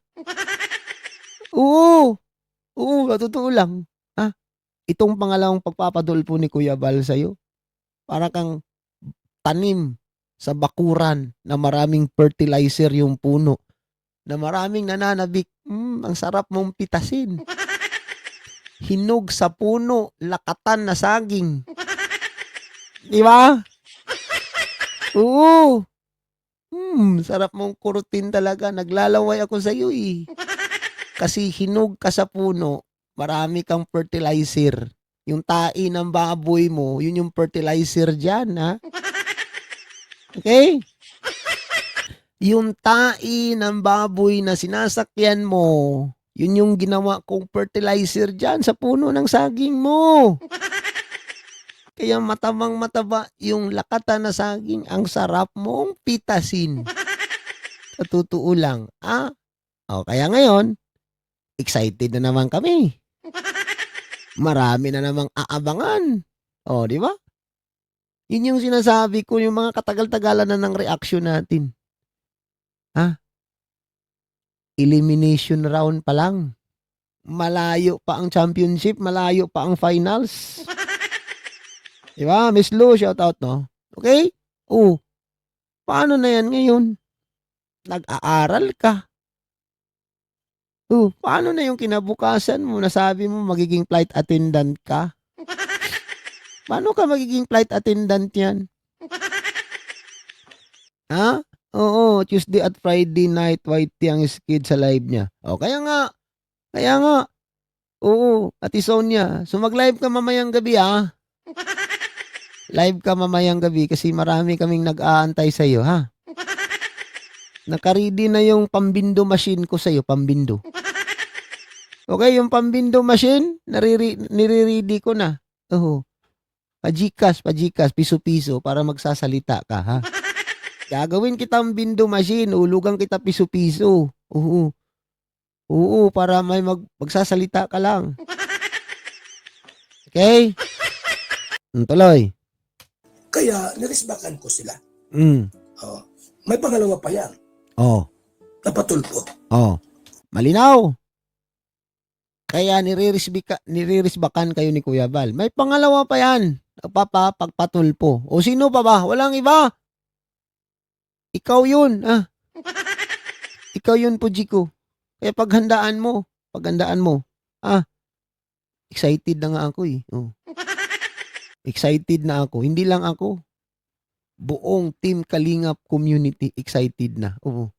Oo. Oo, totoo lang. Itong pangalawang pagpapadulpo ni Kuya Val sa'yo, para kang tanim sa bakuran na maraming fertilizer yung puno, na maraming nananabik. Ang sarap mong pitasin. Hinog sa puno, lakatan na saging. Di ba? Oo. Sarap mong kurutin talaga. Naglalaway ako sa'yo Kasi hinog ka sa puno, marami kang fertilizer. Yung tai ng baboy mo, yun yung fertilizer dyan, ha? Okay? Yung tai ng baboy na sinasakyan mo, yun yung ginawa kong fertilizer dyan sa puno ng saging mo. Kaya matabang mataba yung lakatan na saging, ang sarap mong pitasin. Sa totoo lang, kaya ngayon, excited na naman kami. Marami na namang aabangan. Di ba? Yun yung sinasabi ko, yung mga katagal-tagalan na ng reaction natin. Elimination round pa lang. Malayo pa ang championship, malayo pa ang finals. Di ba? Miss Lou, shoutout, no? Okay? Paano na yan ngayon? Nag-aaral ka. Paano na yung kinabukasan mo? Nasabi mo magiging flight attendant ka? Paano ka magiging flight attendant yan? Oo, Tuesday at Friday night, white tea ang skid sa live niya. Kaya nga. Oo, Ate Sonia. So mag-live ka mamayang gabi, Live ka mamayang gabi kasi marami kaming nag-aantay sa'yo, ha? Nakaready na yung pambindo machine ko sa'yo, pambindo. Okay, yung pambindo machine, nire-ready ko na. Pajikas, piso-piso para magsasalita ka, ha? Gagawin kitang bindo machine, ulugan kita piso-piso. Oo, para may magsasalita ka lang. Okay? Tuloy. Kaya niresbakan ko sila. Hmm. Oh. May pangalawa pa yan. Oh. Napatulpo. Oh. Malinaw. Kaya niririsbakan kayo ni Kuya Bal. May pangalawa pa yan. Pagpatulpo. O sino pa ba? Walang iba. Ikaw yun. Ikaw yun, Pujiko. Kaya paghandaan mo. Excited na nga ako eh. Oh. Excited na ako. Hindi lang ako. Buong Team Kalingap community excited na. Oo.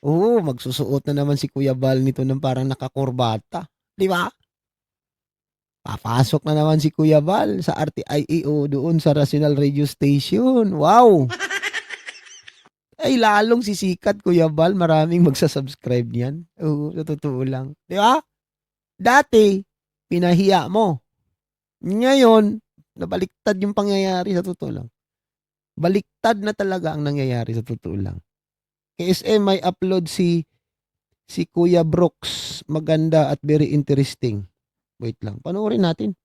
Oo, magsusuot na naman si Kuya Bal nito ng parang nakakurbata. Di ba? Papasok na naman si Kuya Bal sa RTIEO doon sa National Radio Station. Wow! Ay, lalong sisikat, Kuya Bal. Maraming magsasubscribe niyan. Oo, sa totoo lang. Di ba? Dati, pinahiya mo. Ngayon, nabaliktad yung pangyayari sa totoo lang. Baliktad na talaga ang nangyayari sa totoo lang. KSM may upload si Kuya Brooks. Maganda at very interesting. Wait lang. Panoorin natin.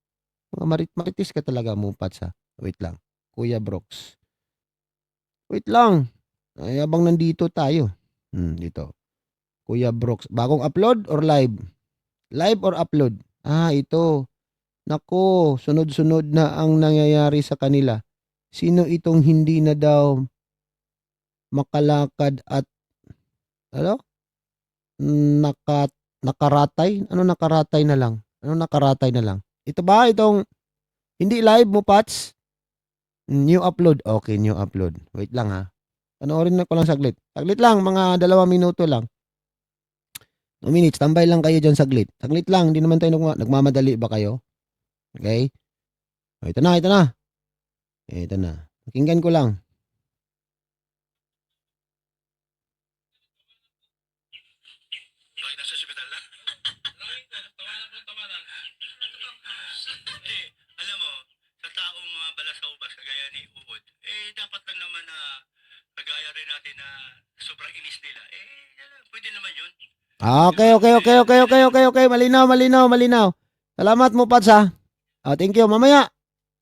Mga maritis ka talaga mo, Pats, ha? Wait lang. Kuya Brooks. Wait lang. Ay, abang nandito tayo. Dito. Kuya Brooks. Bagong upload or live? Live or upload? Ito. Nako, sunod-sunod na ang nangyayari sa kanila. Sino itong hindi na daw makalakad at ano? Nakaratay? Ano nakaratay na lang? Ito ba itong hindi live mo, Pats? New upload. Okay, new upload. Wait lang ha. Panoorin na ko lang saglit. Saglit lang, mga 2 minuto lang. 2 minutes, tambay lang kayo dyan saglit. Saglit lang, hindi naman tayo nagmamadali ba kayo? Okay? Ito na. Ito na. Pakinggan ko lang. Bakit nasa ospital na? Alam mo, sa taong mga balasaubas kagaya ni Uod, dapat lang naman na kagaya rin natin na sobrang inis nila. Pwede naman yun. Okay. Malinaw. Salamat mo, Pats, ha. Thank you. Mamaya,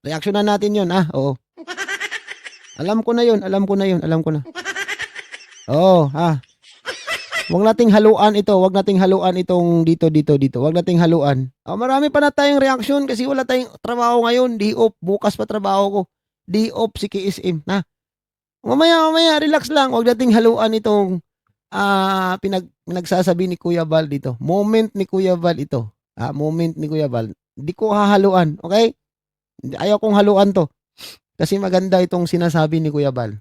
reaksyonan natin yun, ha. Oo. Alam ko na yun. Oo, ha. Huwag nating haluan itong dito. Huwag nating haluan. Marami pa na tayong reaksyon kasi wala tayong trabaho ngayon. Day off. Bukas pa trabaho ko. Day off si KSM. Na. Mamaya, relax lang. Huwag nating haluan itong pinagsasabi ni Kuya Val dito. Moment ni Kuya Val ito. Moment ni Kuya Val. Hindi ko hahaluan. Okay? Ayaw kong haluan to. Kasi maganda itong sinasabi ni Kuya Val.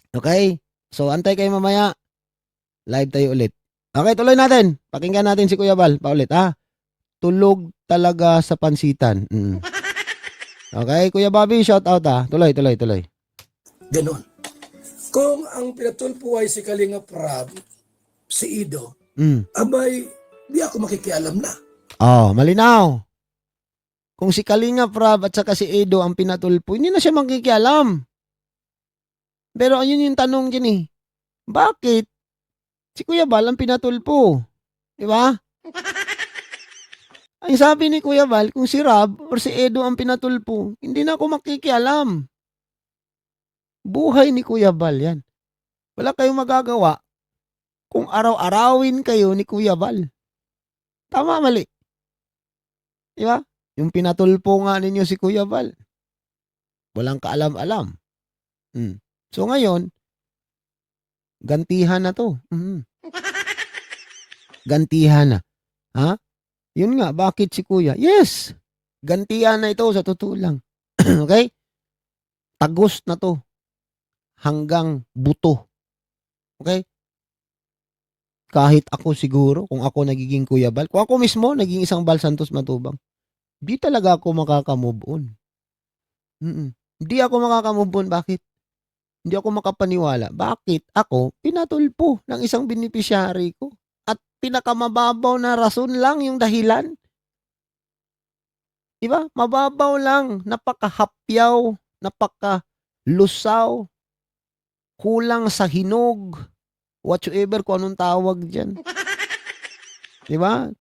Okay? So, antay kayo mamaya. Live tayo ulit. Okay, tuloy natin. Pakinggan natin si Kuya Val. Paulit, ha? Tulog talaga sa pansitan. Okay, Kuya Bobby, shout out, ha? Tuloy. Ganon. Kung ang pinatulpo ay si Kalinga Prab, si Ido, abay, di ako makikialam na. Malinaw. Kung si Kalinga Prab at saka si Edo ang pinatulpo, hindi na siya makikialam. Pero ayun yung tanong dyan eh. Bakit? Si Kuya Val ang pinatulpo. Di ba? Ang sabi ni Kuya Val, kung si Rab or si Edo ang pinatulpo, hindi na ako makikialam. Buhay ni Kuya Val yan. Wala kayong magagawa kung araw-arawin kayo ni Kuya Val. Tama, mali. Di ba? Yung pinatulpo nga ninyo si Kuya Val. Walang kaalam-alam. So ngayon, gantihan na to. Gantihan na. Ha? Yun nga, bakit si Kuya? Yes! Gantihan na ito sa totoo lang. Okay? Tagos na to. Hanggang buto. Okay? Kahit ako siguro, kung ako nagiging Kuya Val, kung ako mismo naging isang Val Santos Matubang, di talaga ako makakamove on. Hindi ako makakamove on. Bakit? Hindi ako makapaniwala. Bakit ako pinatulpo ng isang beneficiary ko? At pinakamababaw na rason lang yung dahilan. Diba? Mababaw lang. whatsoever kung anong tawag dyan. Di ba?